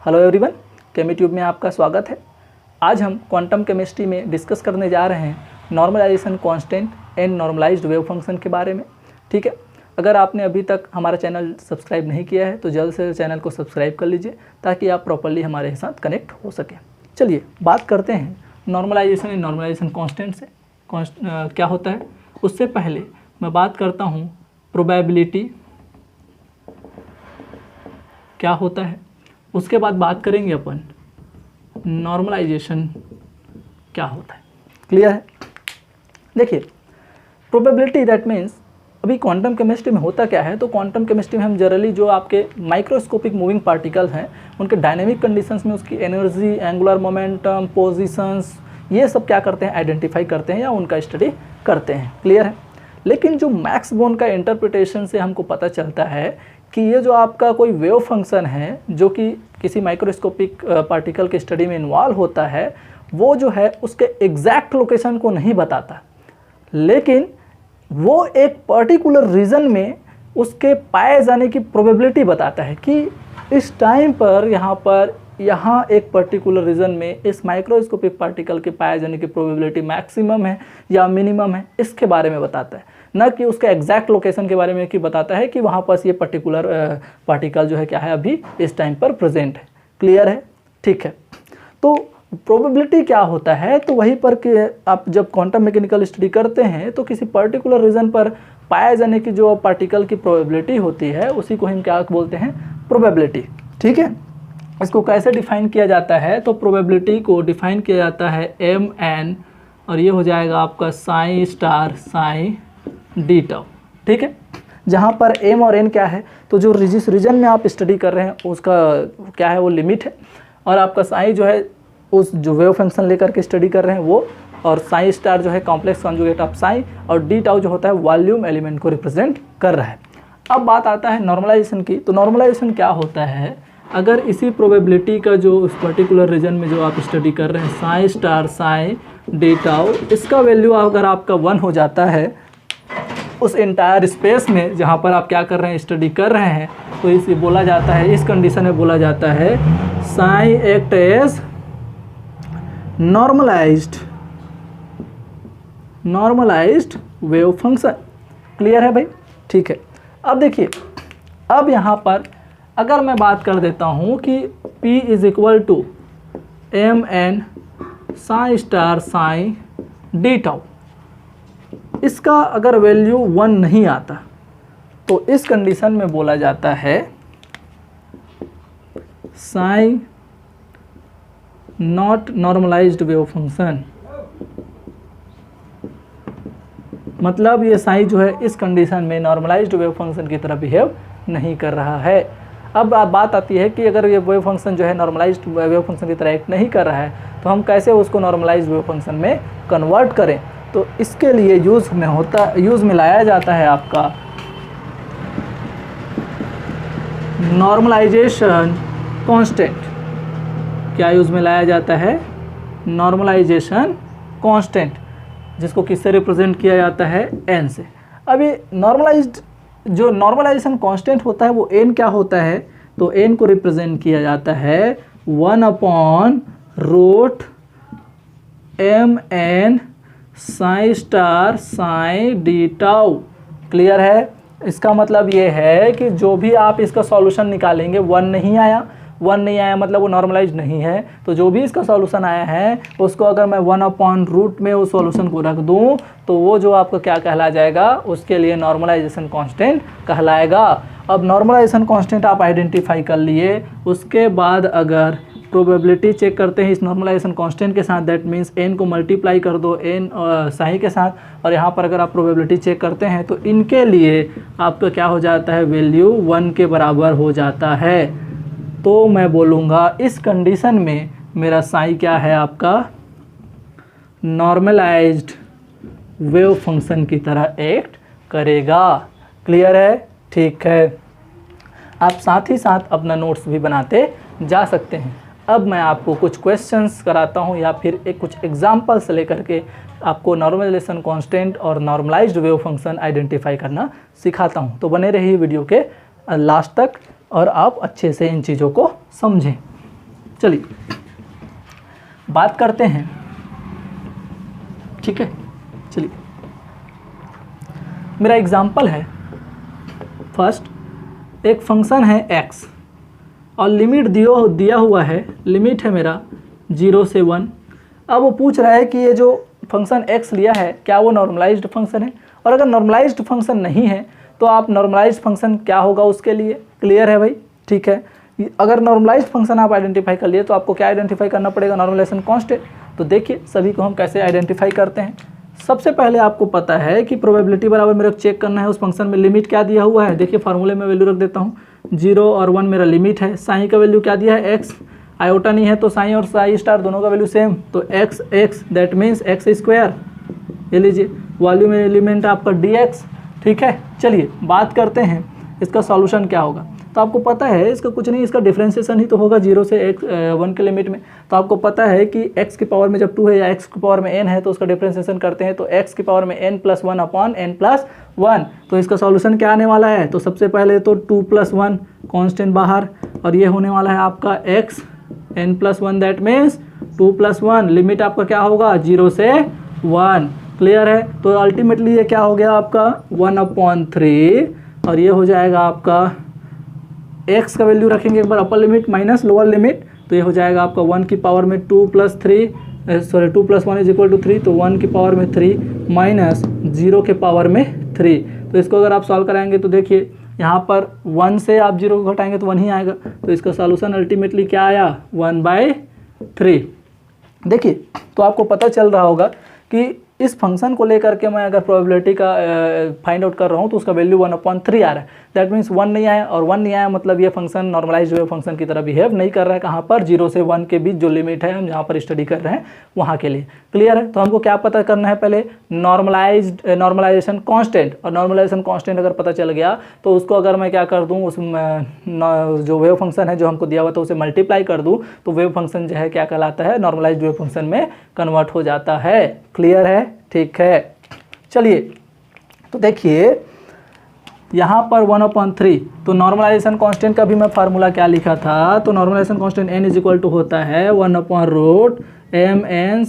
Hello everyone, केमिट्यूब में आपका स्वागत है। आज हम क्वांटम केमिस्ट्री में डिस्कस करने जा रहे हैं normalization constant and normalized wave function के बारे में। ठीक है, अगर आपने अभी तक हमारा चैनल सब्सक्राइब नहीं किया है तो जल्द से चैनल को सब्सक्राइब कर लीजिए ताकि आप प्रॉपर्ली हमारे साथ कनेक्ट हो सकें। चलिए बात करते हैं नॉर्मलाइजेशन एंड नॉर्मलाइजेशन कांस्टेंट से क्या होता है। उससे पहले मैं बात करता हूँ प्रोबेबिलिटी क्या होता है, उसके बाद बात करेंगे अपन नॉर्मलाइजेशन क्या होता है। क्लियर है? देखिए, प्रोबेबिलिटी दैट मीन्स अभी क्वांटम केमिस्ट्री में होता क्या है, तो क्वांटम केमिस्ट्री में हम जनरली जो आपके माइक्रोस्कोपिक मूविंग पार्टिकल्स हैं उनके डायनेमिक कंडीशंस में उसकी एनर्जी, एंगुलर मोमेंटम, पोजीशंस, ये सब क्या करते हैं, आइडेंटिफाई करते हैं या उनका स्टडी करते हैं। क्लियर है? लेकिन जो मैक्स बोर्न का इंटरप्रिटेशन से हमको पता चलता है कि ये जो आपका कोई वेव फंक्शन है जो कि किसी माइक्रोस्कोपिक पार्टिकल के स्टडी में इन्वॉल्व होता है, वो जो है उसके एग्जैक्ट लोकेशन को नहीं बताता, लेकिन वो एक पर्टिकुलर रीजन में उसके पाए जाने की प्रोबेबिलिटी बताता है कि इस टाइम पर यहाँ एक पर्टिकुलर रीजन में इस माइक्रोस्कोपिक पार्टिकल के पाए जाने की प्रोबेबिलिटी मैक्सिमम है या मिनिमम है, इसके बारे में बताता है, न कि उसके एग्जैक्ट लोकेशन के बारे में कि बताता है कि वहाँ पास ये पर्टिकुलर पार्टिकल जो है क्या है अभी इस टाइम पर प्रेजेंट है। क्लियर है? ठीक है। तो प्रोबेबिलिटी क्या होता है, तो वहीं पर कि आप जब क्वांटम मैकेनिकल स्टडी करते हैं तो किसी पर्टिकुलर रीजन पर पाए जाने की जो पार्टिकल की प्रोबेबिलिटी होती है उसी को हम क्या बोलते हैं, प्रोबेबिलिटी। ठीक है, इसको कैसे डिफाइन किया जाता है, तो प्रोबेबिलिटी को डिफाइन किया जाता है mn, और ये हो जाएगा आपका Sai star psi d tau. ठीक है, जहाँ पर m और n क्या है, तो जो जिस रीजन में आप स्टडी कर रहे हैं उसका क्या है, वो लिमिट है, और आपका साई जो है उस जो वेव फंक्शन लेकर के स्टडी कर रहे हैं वो, और साई स्टार जो है कॉम्प्लेक्स कॉन्जुगेट ऑफ साई, और डी टाउ जो होता है वॉल्यूम एलिमेंट को रिप्रेजेंट कर रहा है। अब बात आता है नॉर्मलाइजेशन की। तो नॉर्मलाइजेशन क्या होता है, अगर इसी प्रोबेबिलिटी का जो उस पर्टिकुलर रीजन में जो आप स्टडी कर रहे हैं Sai star psi d tau, इसका वैल्यू अगर आपका 1 हो जाता है उस एंटायर स्पेस में जहाँ पर आप क्या कर रहे हैं, स्टडी कर रहे हैं, तो इसे बोला जाता है, इस कंडीशन में बोला जाता है psi act as normalized wave function. Clear है भाई? ठीक है। अब देखिए, अब यहाँ पर अगर मैं बात कर देता हूँ कि P is equal to mn psi star psi d tau, इसका अगर वैल्यू 1 नहीं आता तो इस कंडीशन में बोला जाता है psi not normalized wave function. मतलब ये साई जो है इस कंडीशन में नॉर्मलाइज्ड वेव फंक्शन की तरह बिहेव नहीं कर रहा है। अब बात आती है कि अगर ये वेव फंक्शन जो है नॉर्मलाइज्ड वेव फंक्शन की तरह एक्ट नहीं कर रहा है तो हम कैसे उसको नॉर्मलाइज्ड वेव फंक्शन में कन्वर्ट करें। तो इसके लिए यूज़ में लाया जाता है आपका नॉर्मलाइजेशन कांस्टेंट। क्या यूज़ में लाया जाता है? नॉर्मलाइजेशन कांस्टेंट, जिसको किससे रिप्रेजेंट किया जाता है, n से। अब ये जो नॉर्मलाइजेशन कांस्टेंट होता है वो n क्या होता है, तो n को रिप्रेजेंट किया जाता है 1/√mn Sai star psi d tau. Clear है? इसका मतलब ये है कि जो भी आप इसका सॉल्यूशन निकालेंगे 1 नहीं आया मतलब वो नॉर्मलाइज नहीं है, तो जो भी इसका सॉल्यूशन आया है उसको अगर मैं 1/√, में उस सॉल्यूशन को रख दूं तो वो जो आपका क्या कहला जाएगा, उसके लिए नॉर्मलाइजेशन कांस्टेंट कहलाएगा। अब नॉर्मलाइजेशन कांस्टेंट आप आइडेंटिफाई कर लिए, उसके बाद अगर प्रोबेबिलिटी चेक करते हैं इस नॉर्मलाइजेशन कांस्टेंट के साथ, दैट मीन्स n को मल्टीप्लाई कर दो n साई के साथ, और यहाँ पर अगर आप प्रोबेबिलिटी चेक करते हैं तो इनके लिए आपका क्या हो जाता है, वैल्यू 1 के बराबर हो जाता है। तो मैं बोलूँगा इस कंडीशन में मेरा साई क्या है, आपका नॉर्मलाइज्ड वेव फंक्शन की तरह एक्ट करेगा। क्लियर है? ठीक है। आप साथ ही साथ अपना नोट्स भी बनाते जा सकते हैं। अब मैं आपको कुछ क्वेश्चंस कराता हूं या फिर कुछ एग्जांपल्स लेकर के आपको नॉर्मलाइजेशन कांस्टेंट और नॉर्मलाइज्ड वेव फंक्शन आइडेंटिफाई करना सिखाता हूं। तो बने रहिए वीडियो के लास्ट तक और आप अच्छे से इन चीज़ों को समझें। चलिए बात करते हैं, ठीक है। चलिए मेरा एग्जाम्पल है फर्स्ट, एक फंक्शन है x और लिमिट दिया हुआ है, लिमिट है मेरा 0 से 1। अब वो पूछ रहा है कि ये जो फंक्शन x लिया है क्या वो नॉर्मलाइज्ड फंक्शन है, और अगर नॉर्मलाइज्ड फंक्शन नहीं है तो आप नॉर्मलाइज्ड फंक्शन क्या होगा उसके लिए, क्लियर है भाई, ठीक है। अगर नॉर्मलाइज्ड फंक्शन आप आइडेंटिफाई कर लिए तो आपको क्या आइडेंटिफाई करना पड़ेगा, नॉर्मलाइजेशन कांस्टेंट। तो देखिए सभी को हम कैसे आइडेंटिफाई करते हैं। सबसे पहले आपको पता है कि प्रोबेबिलिटी बराबर मेरे को चेक करना है उस फंक्शन में लिमिट क्या दिया हुआ है। देखिए फार्मूले में वैल्यू रख देता हूँ, 0 और 1 मेरा लिमिट है। साई का वैल्यू क्या दिया है, x, आयोटा नहीं है तो साई और साई स्टार दोनों का वैल्यू सेम, तो x that means x square. ये लीजिए वॉल्यूम में एलिमेंट आपका dx, ठीक है। चलिए बात करते हैं इसका सॉल्यूशन क्या होगा। तो आपको पता है इसका कुछ नहीं, इसका डिफरेंशिएशन ही तो होगा 0 से 1 के लिमिट में। तो आपको पता है कि x की पावर में जब 2 है या x की पावर में n है तो उसका डिफरेंशिएशन करते हैं तो x की पावर में n + 1 अपॉन n + 1। तो इसका सॉल्यूशन क्या आने वाला है, तो सबसे पहले तो 2 + 1 कांस्टेंट बाहर, और ये होने वाला है आपका x n + 1 that means 2 + 1, limit आपका क्या होगा 0 से 1, क्लियर है। तो अल्टीमेटली ये क्या हो गया आपका 1/3, और ये हो जाएगा आपका x का वैल्यू रखेंगे एक बार upper limit minus lower limit, तो ये हो जाएगा आपका 1 की पावर में 2 + 1 = 3, तो 1 की पावर में 3 माइनस 0 के पावर में 3। तो इसको अगर आप सॉल्व कराएंगे तो देखिए यहाँ पर 1 से आप 0 को घटाएंगे तो 1 ही आएगा, तो इसका सॉल्यूशन अल्टीमेटली क्या आया 1/3। देखिए तो आपको पता चल रहा होगा कि इस फंक्शन को लेकर के मैं अगर प्रोबेबिलिटी का फाइंड आउट कर रहा हूँ तो उसका वैल्यू 1/3 आ रहा है। दैट मीन्स 1 नहीं आया, और 1 नहीं आया मतलब ये फंक्शन नॉर्मलाइज्ड वेव फंक्शन की तरह बिहेव नहीं कर रहा है। कहाँ पर 0 से 1 के बीच जो लिमिट है हम जहाँ पर स्टडी कर रहे हैं वहाँ के लिए, क्लियर है। तो हमको क्या पता करना है, पहले नॉर्मलाइजेशन कांस्टेंट, और नॉर्मलाइजेशन कांस्टेंट अगर पता चल गया तो उसको अगर मैं क्या कर दूँ, उस जो वेव फंक्शन है जो हमको दिया हुआ था उसे मल्टीप्लाई कर दूँ तो वेव फंक्शन जो है क्या कहलाता है, नॉर्मलाइज्ड वेव फंक्शन में कन्वर्ट हो जाता है, क्लियर है, ठीक है। चलिए तो देखिए यहाँ पर 1/3, तो नॉर्मलाइजेशन कांस्टेंट का भी मैं फार्मूला क्या लिखा था, तो नॉर्मलाइजेशन कांस्टेंट n = होता है 1/√mn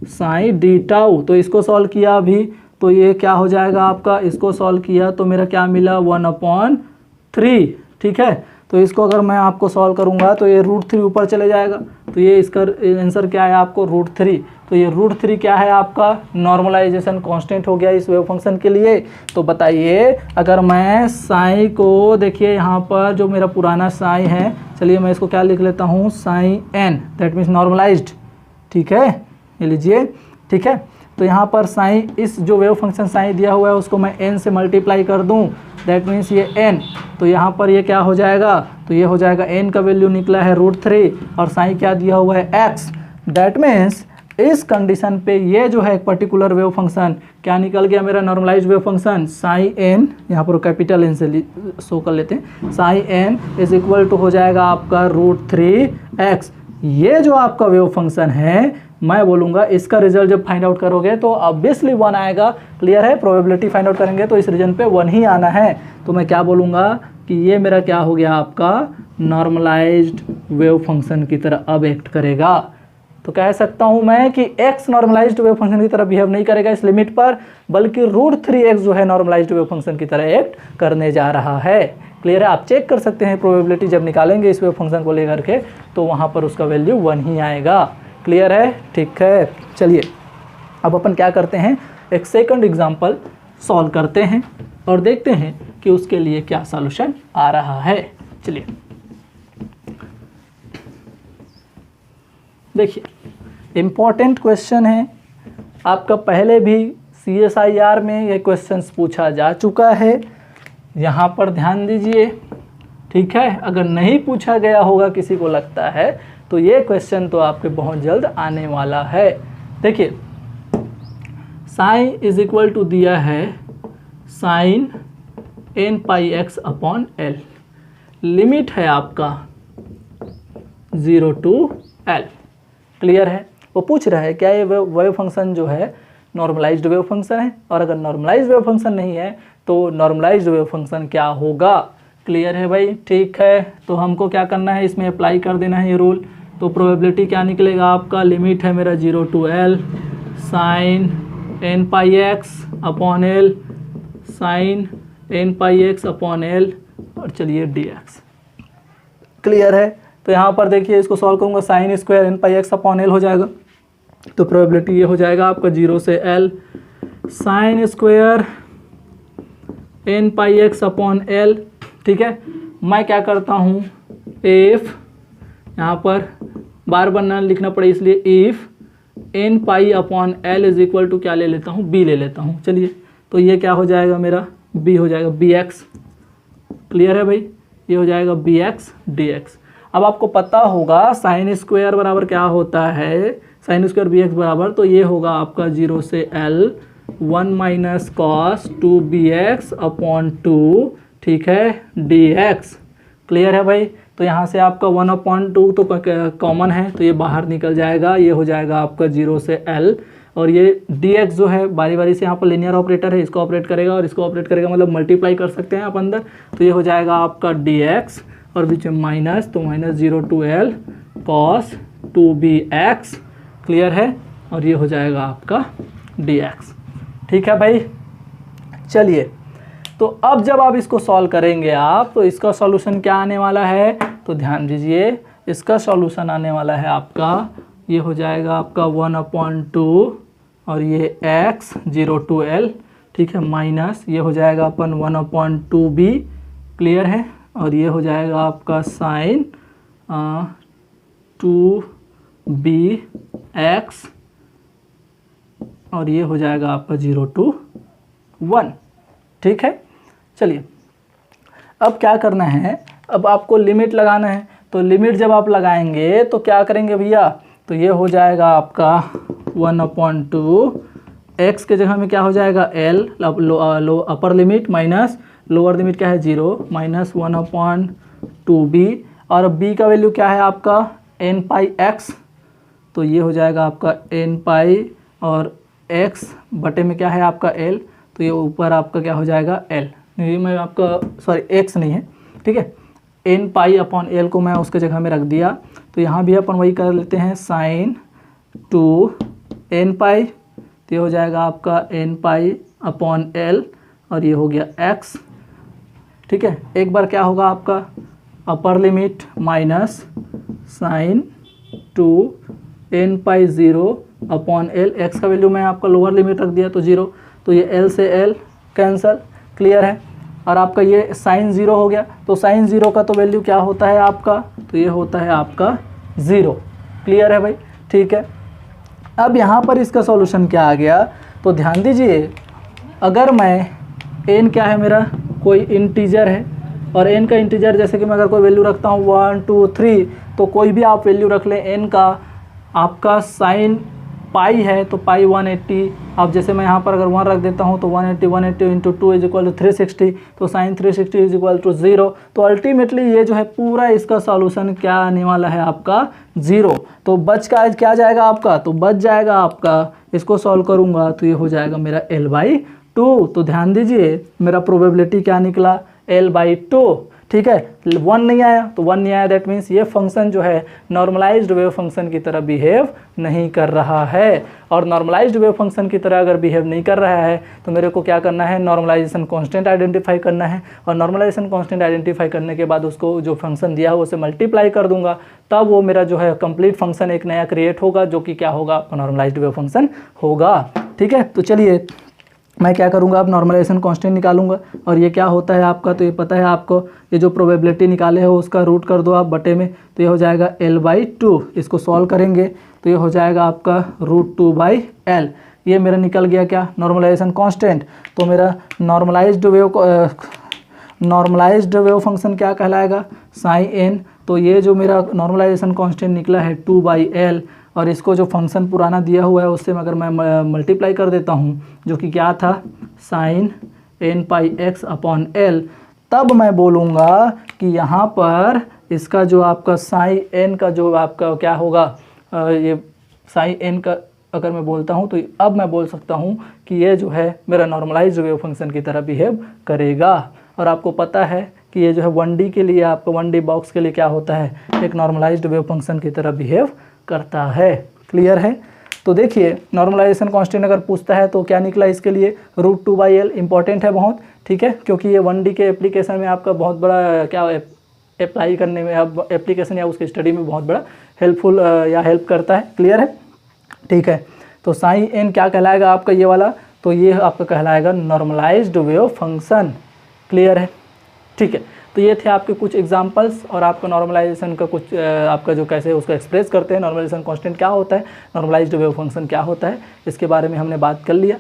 साई डी टाउ। तो इसको सॉल्व किया अभी तो ये क्या हो जाएगा आपका, इसको सॉल्व किया तो मेरा क्या मिला 1/3, ठीक है। तो इसको अगर मैं आपको सॉल्व करूंगा तो ये √3 ऊपर चले जाएगा, तो ये इसका आंसर क्या है आपको √3। तो ये √3 क्या है आपका नॉर्मलाइजेशन कांस्टेंट हो गया इस वेव फंक्शन के लिए। तो बताइए अगर मैं साई को, देखिए यहाँ पर जो मेरा पुराना साई है, चलिए मैं इसको क्या लिख लेता हूँ psi n, that means normalized, ठीक है, ये लीजिए, ठीक है। तो यहाँ पर साई, इस जो वेव फंक्शन साई दिया हुआ है उसको मैं n से मल्टीप्लाई कर दूँ, दैट मीन्स ये n, तो यहाँ पर ये क्या हो जाएगा, तो ये हो जाएगा n का वैल्यू निकला है √3 और साई क्या दिया हुआ है x, दैट मीन्स इस कंडीशन पे ये जो है एक पर्टिकुलर वेव फंक्शन क्या निकल गया मेरा normalized wave function psi n, यहाँ पर कैपिटल n से शो कर लेते हैं, साई n = हो जाएगा आपका √3x। ये जो आपका वेव फंक्शन है मैं बोलूँगा इसका रिजल्ट जब फाइंड आउट करोगे तो ऑब्वियसली 1 आएगा, क्लियर है। प्रोबेबिलिटी फाइंड आउट करेंगे तो इस रीजन पे 1 ही आना है। तो मैं क्या बोलूँगा कि ये मेरा क्या हो गया आपका नॉर्मलाइज्ड वेव फंक्शन की तरह अब एक्ट करेगा। तो कह सकता हूँ मैं कि x नॉर्मलाइज्ड वेव फंक्शन की तरह बिहेव नहीं करेगा इस लिमिट पर, बल्कि √3x जो है नॉर्मलाइज्ड वेव फंक्शन की तरह एक्ट करने जा रहा है, क्लियर है। आप चेक कर सकते हैं प्रोबेबिलिटी जब निकालेंगे इस वेव फंक्शन को लेकर के तो वहाँ पर उसका वैल्यू 1 ही आएगा, क्लियर है, ठीक है। चलिए अब अपन क्या करते हैं, एक सेकंड एग्जांपल सॉल्व करते हैं और देखते हैं कि उसके लिए क्या सॉल्यूशन आ रहा है। चलिए देखिए इम्पॉर्टेंट क्वेश्चन है आपका, पहले भी CSIR में ये क्वेश्चंस पूछा जा चुका है, यहाँ पर ध्यान दीजिए, ठीक है। अगर नहीं पूछा गया होगा किसी को लगता है तो ये क्वेश्चन तो आपके बहुत जल्द आने वाला है। देखिए साइन = दिया है साइन nπx/L, लिमिट है आपका 0 to L, क्लियर है। वो पूछ रहा है क्या ये वेव फंक्शन जो है नॉर्मलाइज्ड वेव फंक्शन है, और अगर नॉर्मलाइज्ड वेव फंक्शन नहीं है तो नॉर्मलाइज्ड वेव फंक्शन क्या होगा, क्लियर है भाई, ठीक है। तो हमको क्या करना है, इसमें अप्लाई कर देना है ये रूल। तो प्रोबेबिलिटी क्या निकलेगा आपका, लिमिट है मेरा 0 to L sine n pi x upon L, sine n pi x upon L, और चलिए dx। क्लियर है। तो यहाँ पर देखिए इसको सॉल्व करूँगा, sine square n pi x upon L हो जाएगा। तो प्रोबेबिलिटी ये हो जाएगा आपका 0 से L sine square n pi x upon L. ठीक है, मैं क्या करता हूँ, इफ यहाँ पर बार बार ना लिखना पड़े इसलिए if n pi upon L is equal to क्या ले लेता हूँ, b ले लेता हूँ। चलिए, तो ये क्या हो जाएगा मेरा, b हो जाएगा bx। क्लियर है भाई, ये हो जाएगा bx dx। अब आपको पता होगा साइन स्क्वायर बराबर क्या होता है, साइन स्क्वायर bx बराबर, तो ये होगा आपका 0 से L 1 minus cos 2bx upon 2, ठीक है, dx। क्लियर है भाई। तो यहाँ से आपका 1/2 तो कॉमन है, तो ये बाहर निकल जाएगा, ये हो जाएगा आपका 0 से L, और ये dx जो है बारी बारी से यहाँ पर लिनियर ऑपरेटर है, इसको ऑपरेट करेगा और इसको ऑपरेट करेगा, मतलब मल्टीप्लाई कर सकते हैं आप अंदर। तो ये हो जाएगा आपका dx और बीच में माइनस, तो minus 0 to L cos 2bx। Clear है, और ये हो जाएगा आपका dx। ठीक है भाई, चलिए। तो अब जब आप इसको सॉल्व करेंगे आप, तो इसका सॉल्यूशन क्या आने वाला है, तो ध्यान दीजिए, इसका सॉल्यूशन आने वाला है आपका, ये हो जाएगा आपका 1/2 और ये x 0 to L, ठीक है, माइनस ये हो जाएगा अपन 1/2b। क्लियर है, और ये हो जाएगा आपका साइन 2bx, और ये हो जाएगा आपका 0 to 1। ठीक है, चलिए अब क्या करना है, अब आपको लिमिट लगाना है। तो लिमिट जब आप लगाएंगे तो क्या करेंगे भैया, तो ये हो जाएगा आपका 1/2, x के जगह में क्या हो जाएगा l, अपर लिमिट माइनस लोअर लिमिट क्या है 0, माइनस 1/2b, और b का वैल्यू क्या है आपका n पाई x, तो ये हो जाएगा आपका n पाई और x बटे में क्या है आपका l, तो ये ऊपर आपका क्या हो जाएगा l, ये मैं आपका सॉरी x नहीं है, ठीक है, n पाई अपॉन l को मैं उसके जगह में रख दिया। तो यहाँ भी अपन वही कर लेते हैं, साइन 2n पाई, तो ये हो जाएगा आपका n पाई अपॉन l, और ये हो गया x। ठीक है, एक बार क्या होगा आपका upper limit minus sine 2n pi 0 upon l, x का वैल्यू मैं आपका लोअर लिमिट रख दिया तो 0, तो ये l से l कैंसल। क्लियर है, और आपका ये साइन 0 हो गया, तो साइन 0 का तो वैल्यू क्या होता है आपका, तो ये होता है आपका 0। क्लियर है भाई, ठीक है। अब यहाँ पर इसका सॉल्यूशन क्या आ गया, तो ध्यान दीजिए, अगर मैं n क्या है मेरा कोई इंटीजर है, और n का इंटीजर जैसे कि मैं अगर कोई वैल्यू रखता हूँ 1 2 3, तो कोई भी आप वैल्यू रख लें n का, आपका साइन पाई है तो पाई 180, अब जैसे मैं यहाँ पर अगर 1 रख देता हूँ तो 180 इंटू 2 इज इक्वल टू 360, तो साइन 360 इज इक्वल टू 0। तो अल्टीमेटली ये जो है पूरा इसका सॉल्यूशन क्या आने वाला है आपका 0। तो बच का क्या जाएगा आपका, तो बच जाएगा आपका, इसको सॉल्व करूँगा तो ये हो जाएगा मेरा l/2। तो ध्यान दीजिए मेरा प्रोबेबिलिटी क्या निकला, l/2। ठीक है, 1 नहीं आया, तो 1 नहीं आया, दैट मीन्स ये फंक्शन जो है नॉर्मलाइज्ड वेव फंक्शन की तरह बिहेव नहीं कर रहा है। और नॉर्मलाइज्ड वेव फंक्शन की तरह अगर बिहेव नहीं कर रहा है तो मेरे को क्या करना है, नॉर्मलाइजेशन कांस्टेंट आइडेंटिफाई करना है, और नॉर्मलाइजेशन कांस्टेंट आइडेंटिफाई करने के बाद उसको जो फंक्शन दिया है उसे मल्टीप्लाई कर दूंगा, तब वो मेरा जो है कंप्लीट फंक्शन एक नया क्रिएट होगा, जो कि क्या होगा, नॉर्मलाइज्ड वेव फंक्शन होगा। ठीक है, तो चलिए मैं क्या करूंगा, अब नॉर्मलाइजेशन कांस्टेंट निकालूंगा, और ये क्या होता है आपका, तो ये पता है आपको, ये जो प्रोबेबिलिटी निकाले हो उसका रूट कर दो आप बटे में, तो ये हो जाएगा l/2। इसको सॉल्व करेंगे तो ये हो जाएगा आपका √2/l। ये मेरा निकल गया क्या, नॉर्मलाइजेशन कांस्टेंट। तो मेरा नॉर्मलाइज्ड वेव फंक्शन क्या कहलाएगा, साइन n। तो ये जो मेरा नॉर्मलाइजेशन कांस्टेंट निकला है 2/l, और इसको जो फंक्शन पुराना दिया हुआ है उससे अगर मैं मल्टीप्लाई कर देता हूँ, जो कि क्या था, साइन n पाई x अपॉन l, तब मैं बोलूँगा कि यहाँ पर इसका जो आपका साइन n का जो आपका क्या होगा, ये साइन n का अगर मैं बोलता हूँ तो अब मैं बोल सकता हूँ कि ये जो है मेरा नॉर्मलाइज्ड वेव फंक्शन की तरह बिहेव करेगा। और आपको पता है कि ये जो है 1D के लिए आपका 1D बॉक्स के लिए क्या होता है, एक नॉर्मलाइज्ड वेव फंक्शन की तरह बिहेव करता है। क्लियर है। तो देखिए नॉर्मलाइजेशन कांस्टेंट अगर पूछता है तो क्या निकला इसके लिए, √2/L इंपॉर्टेंट है बहुत, ठीक है, क्योंकि ये 1D के एप्लीकेशन में आपका बहुत बड़ा क्या अप्लाई करने में, अब एप्लीकेशन या उसकी स्टडी में बहुत बड़ा हेल्पफुल या हेल्प करता है। क्लियर है, ठीक है। तो साइन एन क्या कहलाएगा आपका ये वाला, तो ये आपका कहलाएगा नॉर्मलाइज्ड वेव फंक्शन। क्लियर है, ठीक है। तो ये थे आपके कुछ एग्जांपल्स और आपका नॉर्मलाइजेशन का कुछ आपका जो कैसे उसको एक्सप्रेस करते हैं, नॉर्मलाइजेशन कांस्टेंट क्या होता है, नॉर्मलाइज्ड वेव फंक्शन क्या होता है, इसके बारे में हमने बात कर लिया।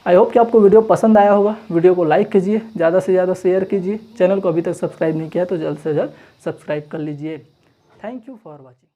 आई होप कि आपको वीडियो पसंद आया होगा। वीडियो को लाइक कीजिए, ज़्यादा से ज़्यादा शेयर कीजिए, चैनल को अभी तक सब्सक्राइब नहीं किया तो जल्द से जल्द सब्सक्राइब कर लीजिए। Thank you for watching.